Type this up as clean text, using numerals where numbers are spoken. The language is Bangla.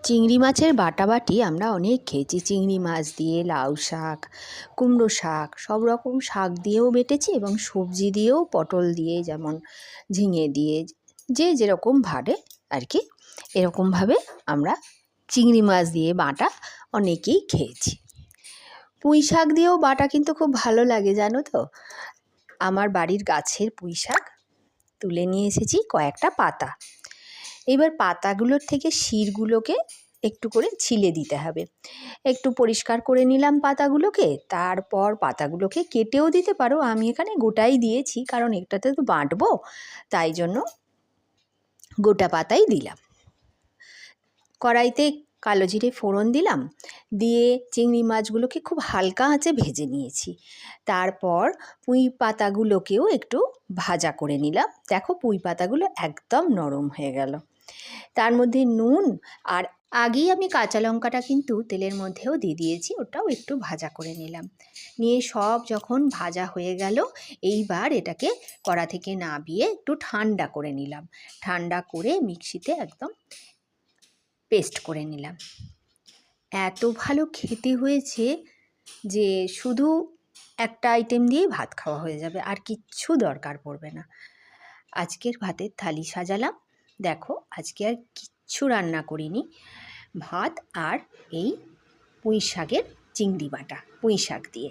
চিংড়ি মাছের বাটাবাটি আমরা অনেক খেয়েছি। চিংড়ি মাছ দিয়ে লাউ শাক, কুমড়ো শাক, সব রকম শাক দিয়েও বেটেছি এবং সবজি দিয়েও, পটল দিয়ে, যেমন ঝিঙে দিয়ে, যে যেরকম ভাবে আর কি, এরকমভাবে আমরা চিংড়ি মাছ দিয়ে বাটা অনেকেই খেয়েছি। পুঁই শাক দিয়েও বাটা কিন্তু খুব ভালো লাগে, জানো তো। আমার বাড়ির গাছের পুঁই শাক তুলে নিয়ে এসেছি কয়েকটা পাতা। এবার পাতাগুলোর থেকে শিরগুলোকে একটু করে ছিলে দিতে হবে। একটু পরিষ্কার করে নিলাম পাতাগুলোকে, তারপর পাতাগুলোকে কেটেও দিতে পারো, আমি এখানে গোটাই দিয়েছি কারণ এটাতে তো বাটবো, তাই জন্য গোটা পাতাই দিলাম। কড়াইতে কালো জিরে ফোড়ন দিলাম, দিয়ে চিংড়ি মাছগুলোকে খুব হালকা আঁচে ভেজে নিয়েছি। তারপর পুঁই পাতাগুলোকেও একটু ভাজা করে নিলাম। দেখো পুঁই পাতাগুলো একদম নরম হয়ে গেল। তার মধ্যে নুন, আর আগেই আমি কাঁচা লঙ্কাটা কিন্তু তেলের মধ্যেও দিয়ে দিয়েছি, ওটাও একটু ভাজা করে নিলাম। নিয়ে সব যখন ভাজা হয়ে গেল, এইবার এটাকে কড়া থেকে নামিয়ে একটু ঠান্ডা করে নিলাম। ঠান্ডা করে মিক্সিতে একদম পেস্ট করে নিলাম। এত ভালো খেতে হয়েছে যে শুধু একটা আইটেম দিয়েই ভাত খাওয়া হয়ে যাবে, আর কিচ্ছু দরকার পড়বে না। আজকের ভাতের থালি সাজালাম। দেখো আজকে আর কিচ্ছু রান্না করিনি, ভাত আর এই পুঁই শাকের চিংড়ি বাটা পুঁই শাক দিয়ে।